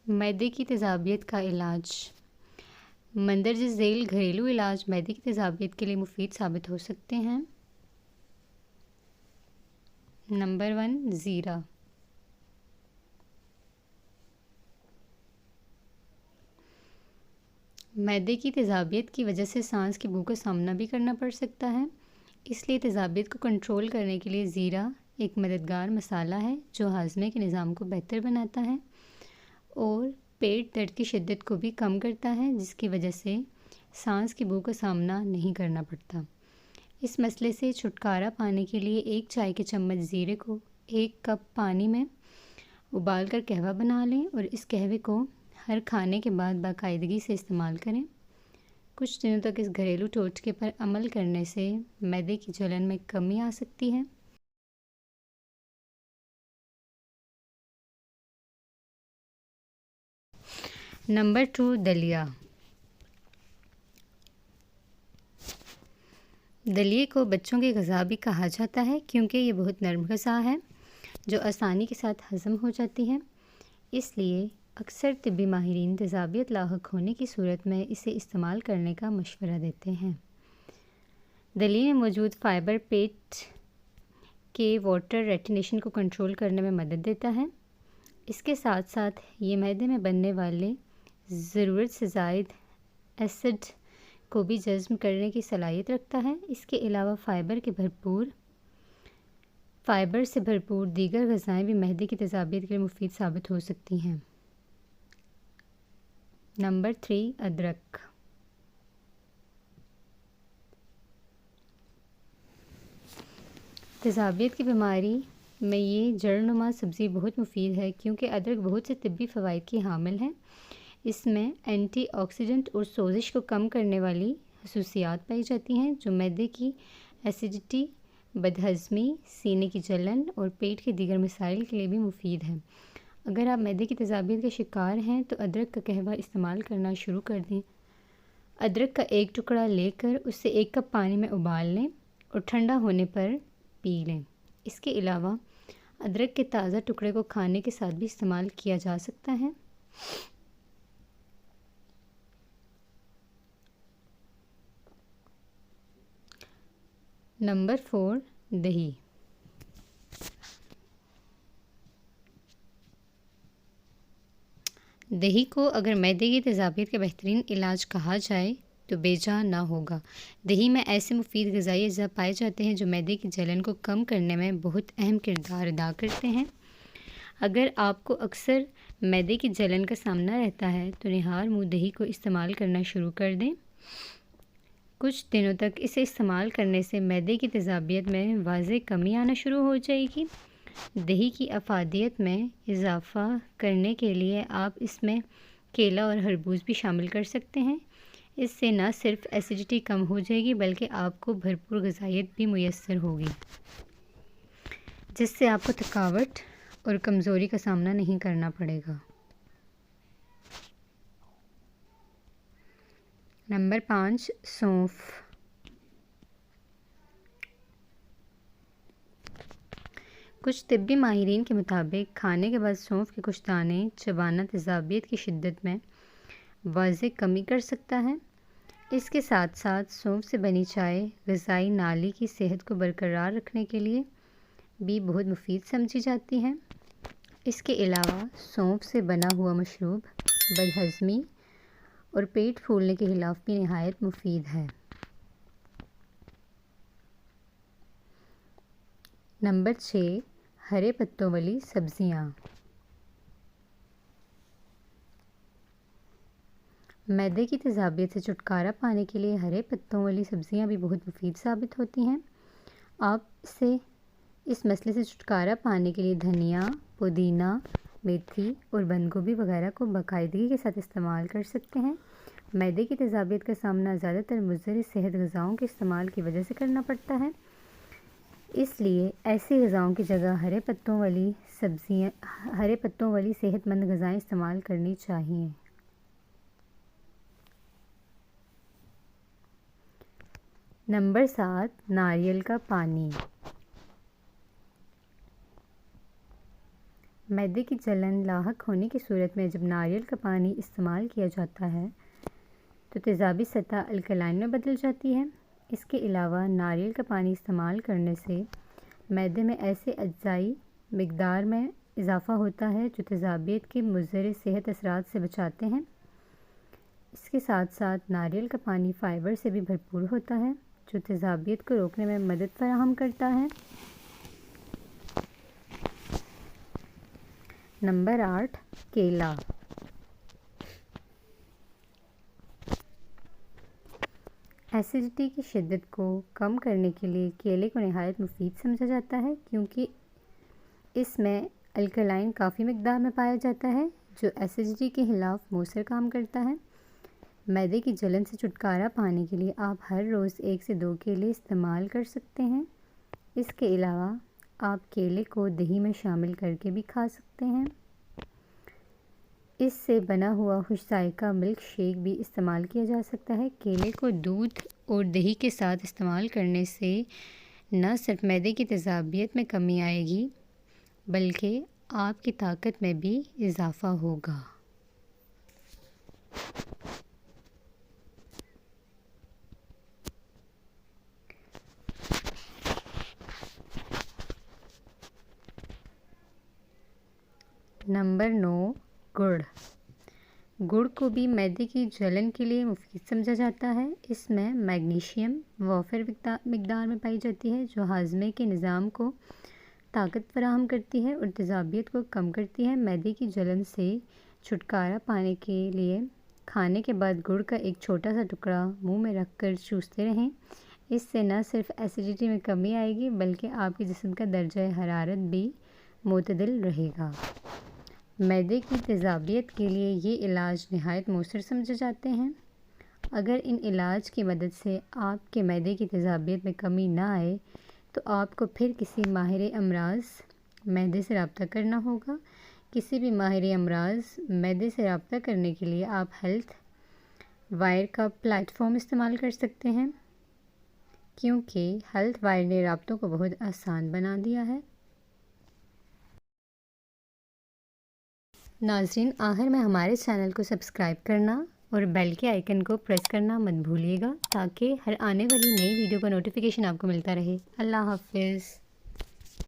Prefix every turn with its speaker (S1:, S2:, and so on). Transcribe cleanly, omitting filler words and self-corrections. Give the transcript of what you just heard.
S1: मैदे की तेज़ाबियत का इलाज। मंदरज ज़ैल घरेलू इलाज मैदे की तेज़ाबियत के लिए मुफीद साबित हो सकते हैं। नंबर 1, ज़ीरा। मैदे की तेज़ाबियत की वजह से सांस की भूख का सामना भी करना पड़ सकता है, इसलिए तेज़ाबियत को कंट्रोल करने के लिए ज़ीरा एक मददगार मसाला है जो हाजमे के निज़ाम को बेहतर बनाता है और पेट दर्द की शिद्दत को भी कम करता है, जिसकी वजह से सांस की भूख का सामना नहीं करना पड़ता। इस मसले से छुटकारा पाने के लिए 1 चाय के चम्मच ज़ीरे को 1 कप पानी में उबाल कर कहवा बना लें और इस कहवे को हर खाने के बाद बाकायदगी से इस्तेमाल करें। कुछ दिनों तक इस घरेलू टोटके पर अमल करने से मैदे की जलन में कमी आ सकती है। नंबर 2, दलिया। दलिए को बच्चों की ग़िज़ा भी कहा जाता है क्योंकि ये बहुत नरम ग़िज़ा है जो आसानी के साथ हज़म हो जाती है, इसलिए अक्सर तिब्बी माहिरीन तेज़ाबियत लाहक होने की सूरत में इसे इस्तेमाल करने का मशवरा देते हैं। दलिए में मौजूद फ़ाइबर पेट के वाटर रेटिनेशन को कंट्रोल करने में मदद देता है। इसके साथ साथ ये मैदे में बनने वाले ज़रूरत से ज़ायद एसिड को भी जज़्ब करने की सलाहियत रखता है। इसके अलावा फ़ाइबर से भरपूर दीगर ग़िज़ाएँ भी मैदे की तेज़ाबियत के लिए मुफीद साबित हो सकती हैं। नंबर 3, अदरक। तेज़ाबियत की बीमारी में ये जड़नुमा सब्ज़ी बहुत मुफीद है क्योंकि अदरक बहुत से तिब्बी फ़वाइद की हामिल है। इसमें एंटीऑक्सीडेंट और सोजिश को कम करने वाली खसूसियात पाई जाती हैं जो मैदे की एसिडिटी, बदहज़मी, सीने की जलन और पेट के दीगर मसाइल के लिए भी मुफीद है। अगर आप मैदे की तेज़ाबियत के शिकार हैं तो अदरक का कहवा इस्तेमाल करना शुरू कर दें। अदरक का 1 टुकड़ा लेकर उसे 1 कप पानी में उबाल लें और ठंडा होने पर पी लें। इसके अलावा अदरक के ताज़ा टुकड़े को खाने के साथ भी इस्तेमाल किया जा सकता है। नंबर 4, दही। दही को अगर मैदे की तेज़ाबियत का बेहतरीन इलाज कहा जाए तो बेजा ना होगा। दही में ऐसे मुफीद ग़िज़ाई अज़ा पाए जाते हैं जो मैदे की जलन को कम करने में बहुत अहम किरदार अदा करते हैं। अगर आपको अक्सर मैदे की जलन का सामना रहता है तो निहार मुँह दही को इस्तेमाल करना शुरू कर दें। कुछ दिनों तक इसे इस्तेमाल करने से मैदे की तेज़ाबियत में वाज़ेह कमी आना शुरू हो जाएगी। दही की अफादियत में इजाफ़ा करने के लिए आप इसमें केला और खरबूज भी शामिल कर सकते हैं। इससे न सिर्फ एसिडिटी कम हो जाएगी बल्कि आपको भरपूर ग़िज़ाइयत भी मुयस्सर होगी, जिससे आपको थकावट और कमज़ोरी का सामना नहीं करना पड़ेगा। नंबर 5, सौंफ। कुछ तिब्बी माहिरीन के मुताबिक खाने के बाद सौंफ के कुछ दाने चबाना तेज़ाबियत की शिद्दत में वाज़ेह कमी कर सकता है। इसके साथ साथ सौंफ से बनी चाय ग़िज़ाई नाली की सेहत को बरकरार रखने के लिए भी बहुत मुफीद समझी जाती है। इसके अलावा सौंफ से बना हुआ मशरूब बदहज़मी और पेट फूलने के खिलाफ भी नहायत मुफीद है। नंबर 6, हरे पत्तों वाली सब्ज़ियाँ। मैदे की तेज़ाबियत से छुटकारा पाने के लिए हरे पत्तों वाली सब्ज़ियाँ भी बहुत मुफीद साबित होती हैं। आप इस मसले से छुटकारा पाने के लिए धनिया, पुदीना, मेथी और बंद गोभी वगैरह को बाकायदगी के साथ इस्तेमाल कर सकते हैं। मैदे की तेज़ाबियत का सामना ज़्यादातर मुज़र सेहत ग़िज़ाओं के इस्तेमाल की वजह से करना पड़ता है, इसलिए ऐसी ग़िज़ाओं की जगह हरे पत्तों वाली सेहतमंद ग़िज़ाएँ इस्तेमाल करनी चाहिए। नंबर 7, नारियल का पानी। मैदे की जलन लाहक होने की सूरत में जब नारियल का पानी इस्तेमाल किया जाता है तो तेज़ाबी सतह अल्कलाइन में बदल जाती है। इसके अलावा नारियल का पानी इस्तेमाल करने से मैदे में ऐसे अज्जाई मिकदार में इजाफ़ा होता है जो तेज़ाबियत के मुज़र सेहत असरात से बचाते हैं। इसके साथ साथ नारियल का पानी फ़ाइबर से भी भरपूर होता है जो तेज़ाबियत को रोकने में मदद फराहम करता है। नंबर 8, केला। एसिडिटी की शिद्दत को कम करने के लिए केले को नहायत मुफीद समझा जाता है क्योंकि इसमें अल्कलाइन काफ़ी मिकदार में पाया जाता है जो एसिडिटी के खिलाफ मौसर काम करता है। मैदे की जलन से छुटकारा पाने के लिए आप हर रोज़ 1 से 2 केले इस्तेमाल कर सकते हैं। इसके अलावा आप केले को दही में शामिल करके भी खा सकते हैं। इससे बना हुआ खुश जायका मिल्क शेक भी इस्तेमाल किया जा सकता है। केले को दूध और दही के साथ इस्तेमाल करने से न सिर्फ मैदे की तेज़ाबियत में कमी आएगी बल्कि आपकी ताकत में भी इजाफ़ा होगा। नंबर 9, गुड़। गुड़ को भी मैदे की जलन के लिए मुफीद समझा जाता है। इसमें मैग्नीशियम वाफिर मिकदार में पाई जाती है जो हाजमे के निज़ाम को ताकत फराहम करती है और तेज़ाबियत को कम करती है। मैदे की जलन से छुटकारा पाने के लिए खाने के बाद गुड़ का एक छोटा सा टुकड़ा मुंह में रखकर चूसते रहें। इससे न सिर्फ एसिडिटी में कमी आएगी बल्कि आपके जिस्म का दर्जा हरारत भी मुतदिल रहेगा। मैदे की तेज़ाबियत के लिए ये इलाज नहायत मौसर समझे जाते हैं। अगर इन इलाज की मदद से आपके मैदे की तेज़ाबियत में कमी ना आए तो आपको फिर किसी माहिर अमराज मैदे से रब्ता करना होगा। किसी भी माहिर अमराज मैदे से रब्ता करने के लिए आप हेल्थ वायर का प्लेटफॉर्म इस्तेमाल कर सकते हैं क्योंकि हेल्थ वायर ने रब्तों को बहुत आसान बना दिया है। नाज़रीन, आखिर में हमारे चैनल को सब्सक्राइब करना और बेल के आइकन को प्रेस करना मत भूलिएगा ताकि हर आने वाली नई वीडियो का नोटिफिकेशन आपको मिलता रहे। अल्लाह हाफ़िज़।